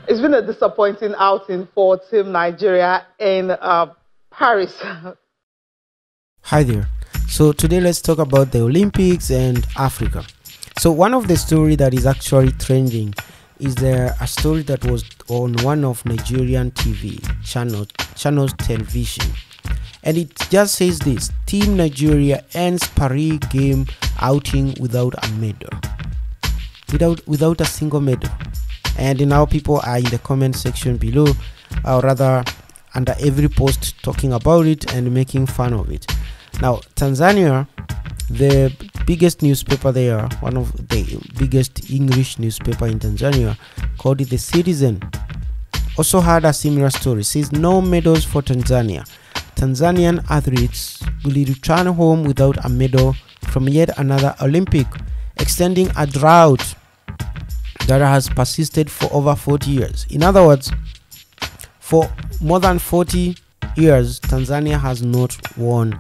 It's been a disappointing outing for Team Nigeria in Paris. Hi there. So today let's talk about the Olympics and Africa. So one of the story that is actually trending is there a story that was on one of Nigerian TV channels television, and it just says this: Team Nigeria ends Paris game outing without a medal, without a single medal. And now people are in the comment section below, or rather under every post, talking about it and making fun of it. Now Tanzania, the biggest newspaper there, one of the biggest English newspaper in Tanzania, called it The Citizen, also had a similar story. It says no medals for Tanzania. Tanzanian athletes will return home without a medal from yet another Olympic, extending a drought that has persisted for over 40 years. In other words, for more than 40 years, Tanzania has not won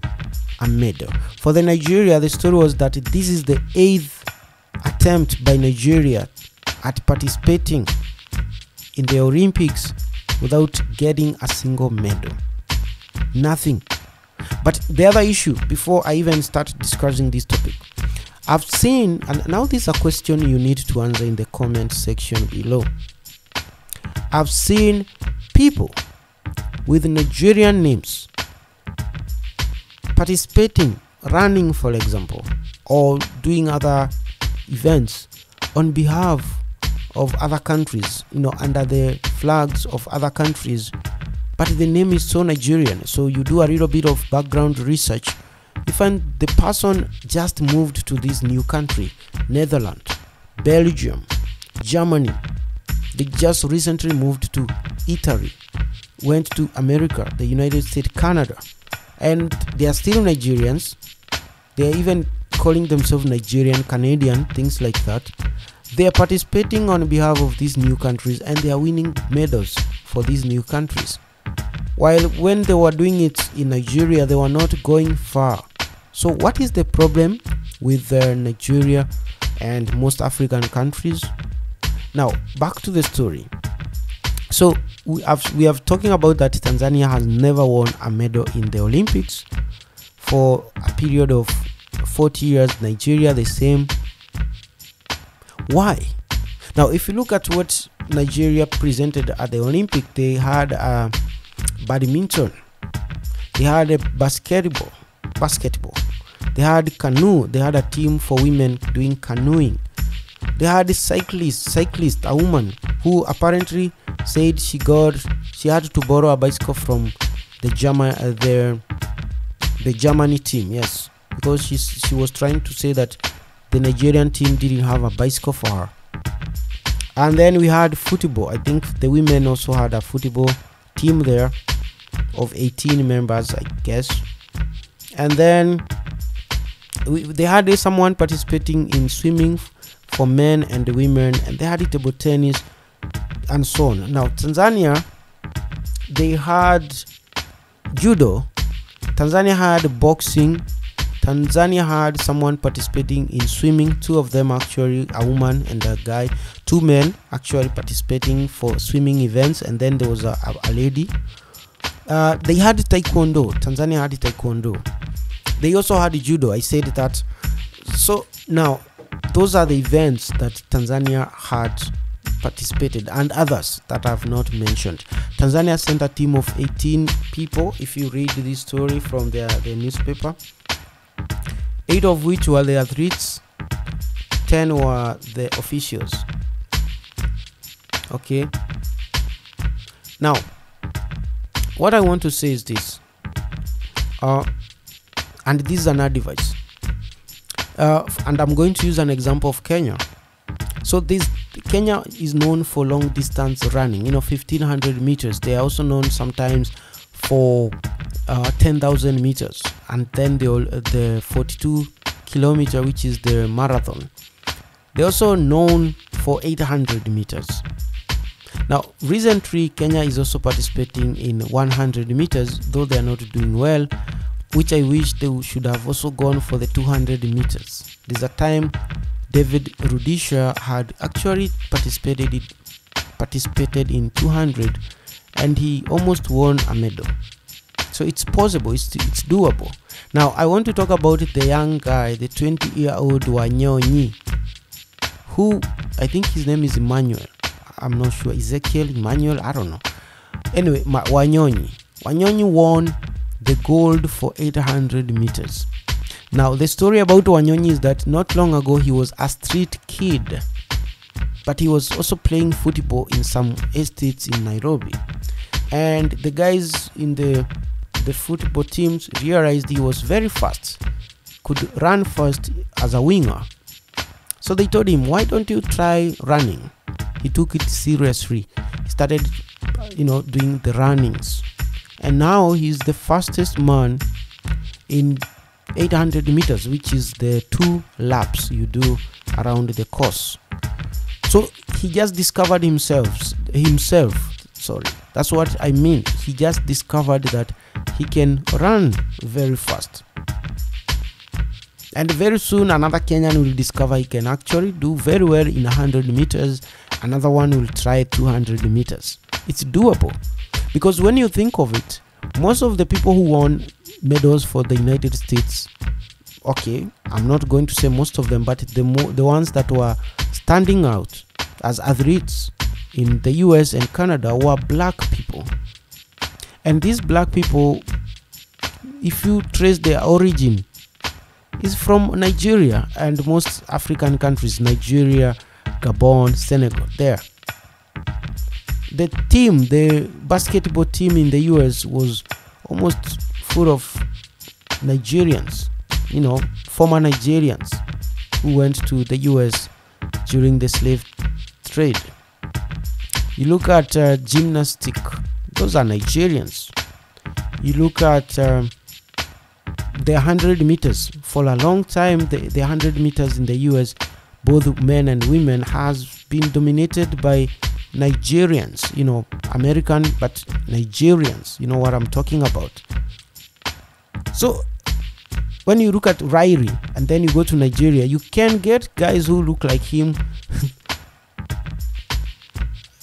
a medal. For the Nigeria, the story was that this is the 8th attempt by Nigeria at participating in the Olympics without getting a single medal. Nothing. But the other issue, before I even start discussing this topic, I've seen, and now this is a question you need to answer in the comment section below. I've seen people with Nigerian names participating, running for example, or doing other events on behalf of other countries, under the flags of other countries, but the name is so Nigerian. So you do a little bit of background research, you find the person just moved to this new country, Netherlands, Belgium, Germany. They just recently moved to Italy, went to America, the United States, Canada, and they are still Nigerians. They are even calling themselves Nigerian, Canadian, things like that. They are participating on behalf of these new countries and they are winning medals for these new countries. While when they were doing it in Nigeria, they were not going far. So what is the problem with Nigeria and most African countries? Now back to the story. So we have talking about that Tanzania has never won a medal in the Olympics for a period of 40 years. Nigeria the same. Why? Now if you look at what Nigeria presented at the Olympic, they had badminton, they had a basketball, they had canoe, they had a team for women doing canoeing, they had a cyclist, a woman who apparently said she had to borrow a bicycle from the Germany team, yes, because she was trying to say that the Nigerian team didn't have a bicycle for her. And then we had football. I think the women also had a football team there of 18 members, I guess. And then they had someone participating in swimming for men and women, and they had table tennis and so on. Now Tanzania, they had judo, Tanzania had boxing, Tanzania had someone participating in swimming, two of them actually, a woman and a guy, two men actually participating for swimming events, and then there was a lady. They had taekwondo, Tanzania had taekwondo. They also had judo, I said that. So now those are the events that Tanzania had participated, and others that I have not mentioned. Tanzania sent a team of 18 people, if you read this story from the newspaper, 8 of which were the athletes, 10 were the officials. Okay, now what I want to say is this, and this is an advice, and I'm going to use an example of Kenya. So Kenya is known for long distance running, 1500 meters. They are also known sometimes for 10,000 meters, and then the 42 kilometer, which is the marathon. They're also known for 800 meters. Now recently Kenya is also participating in 100 meters, though they are not doing well, which I wish they should have also gone for the 200 meters. There's a time David Rudisha had actually participated participated in 200 and he almost won a medal. So it's possible, it's doable. Now I want to talk about the young guy, the 20-year-old Wanyonyi, who I think his name is Emmanuel. I'm not sure. Ezekiel, Emmanuel, I don't know. Anyway, Wanyonyi won the gold for 800 meters. Now the story about Wanyonyi is that not long ago he was a street kid, but he was also playing football in some estates in Nairobi, and the guys in the football teams realized he was very fast, could run fast as a winger. So they told him, why don't you try running? He took it seriously. He started doing the runnings, and now he's the fastest man in 800 meters, which is the 2 laps you do around the course. So he just discovered himself. Sorry, that's what I mean. He just discovered that he can run very fast, and very soon another Kenyan will discover he can actually do very well in 100 meters. Another one will try 200 meters. It's doable, because when you think of it, most of the people who won medals for the United States, okay, I'm not going to say most of them, but the ones that were standing out as athletes in the US and Canada were black people. And these black people, if you trace their origin, is from Nigeria and most African countries, Nigeria, Gabon, Senegal, there. The basketball team in the US was almost full of Nigerians, former Nigerians who went to the US during the slave trade. You look at gymnastic, those are Nigerians. You look at the 100 meters. For a long time, the 100 meters in the US, both men and women, has been dominated by Nigerians, American, but Nigerians, you know what I'm talking about. So when you look at Riley and then you go to Nigeria, you can get guys who look like him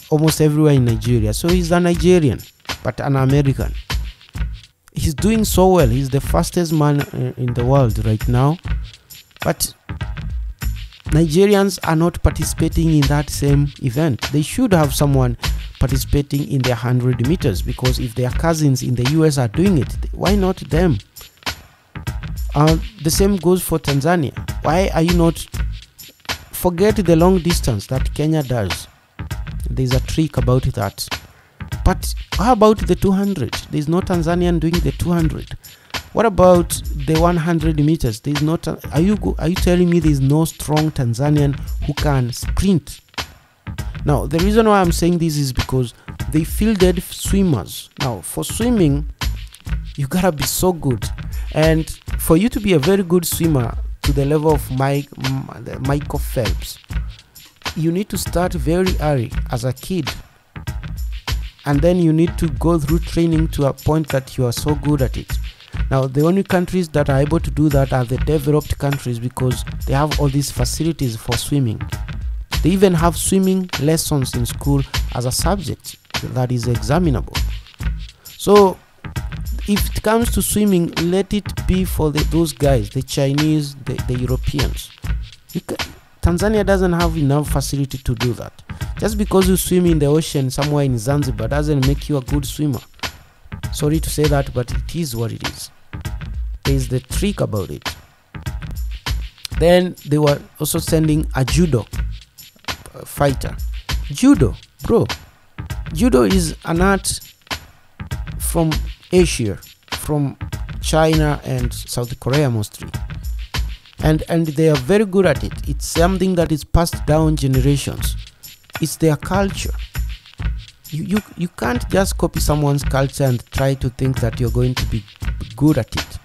almost everywhere in Nigeria. So he's a Nigerian, but an American. He's doing so well. He's the fastest man in the world right now, but Nigerians are not participating in that same event. They should have someone participating in the 100 meters, because if their cousins in the US are doing it, why not them? The same goes for Tanzania. Why are you not? Forget the long distance that Kenya does. There's a trick about that. But how about the 200? There's no Tanzanian doing the 200. What about the 100 meters? There's not. Are you telling me there's no strong Tanzanian who can sprint? Now, the reason why I'm saying this is because they fielded swimmers. Now, for swimming, you gotta be so good, and for you to be a very good swimmer to the level of Michael Phelps, you need to start very early as a kid, and then you need to go through training to a point that you are so good at it. Now, the only countries that are able to do that are the developed countries, because they have all these facilities for swimming. They even have swimming lessons in school as a subject that is examinable. So if it comes to swimming, let it be for those guys, the Chinese, the Europeans. Tanzania doesn't have enough facility to do that. Just because you swim in the ocean somewhere in Zanzibar doesn't make you a good swimmer. Sorry to say that, but it is what it is. There's the trick about it. Then they were also sending a judo fighter. Judo, bro. Judo is an art from Asia, from China and South Korea mostly. And they are very good at it. It's something that is passed down generations. It's their culture. You can't just copy someone's culture and try to think that you're going to be good at it.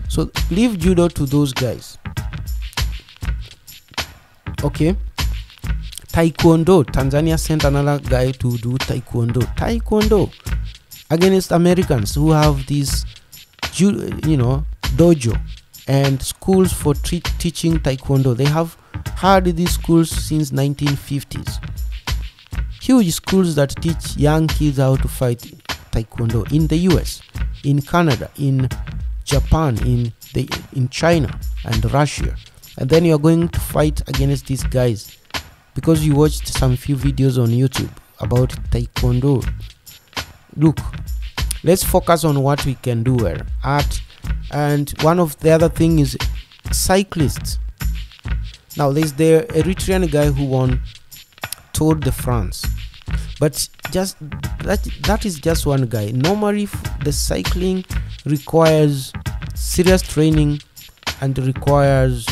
So leave judo to those guys. Okay. Taekwondo. Tanzania sent another guy to do taekwondo against Americans who have this dojo and schools for teaching taekwondo. They have had these schools since 1950s. huge schools that teach young kids how to fight taekwondo in the US, in Canada, in Japan, in China and Russia. And then you're going to fight against these guys because you watched some few videos on YouTube about taekwondo. Look, let's focus on what we can do here. Art, and one of the other thing is cyclists. Now there's the Eritrean guy who won Tour de France, but just that is just one guy. Normally the cycling requires serious training and requires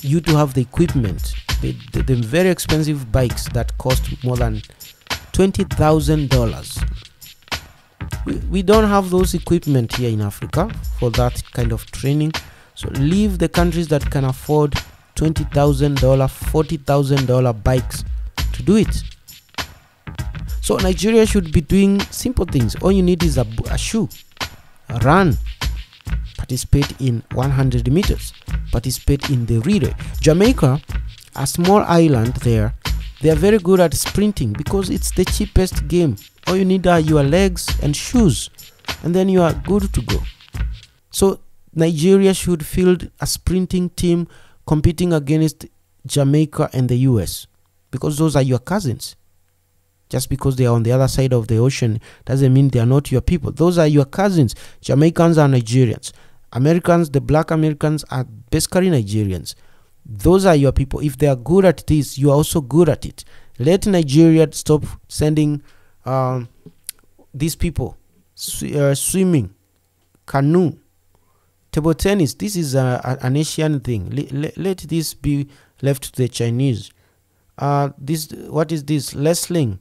you to have the equipment, the very expensive bikes that cost more than $20,000. We don't have those equipment here in Africa for that kind of training. So leave the countries that can afford $20,000, $40,000 bikes to do it. So Nigeria should be doing simple things. All you need is a shoe, run, participate in 100 meters, participate in the relay. Jamaica, a small island there, they are very good at sprinting because it's the cheapest game. All you need are your legs and shoes, and then you are good to go. So Nigeria should field a sprinting team competing against Jamaica and the US, because those are your cousins. Just because they are on the other side of the ocean doesn't mean they are not your people. Those are your cousins. Jamaicans are Nigerians. Americans, the black Americans, are basically Nigerians. Those are your people. If they are good at this, you are also good at it. Let Nigeria stop sending these people swimming, canoe, table tennis. This is an Asian thing. Let this be left to the Chinese. What is this? Wrestling.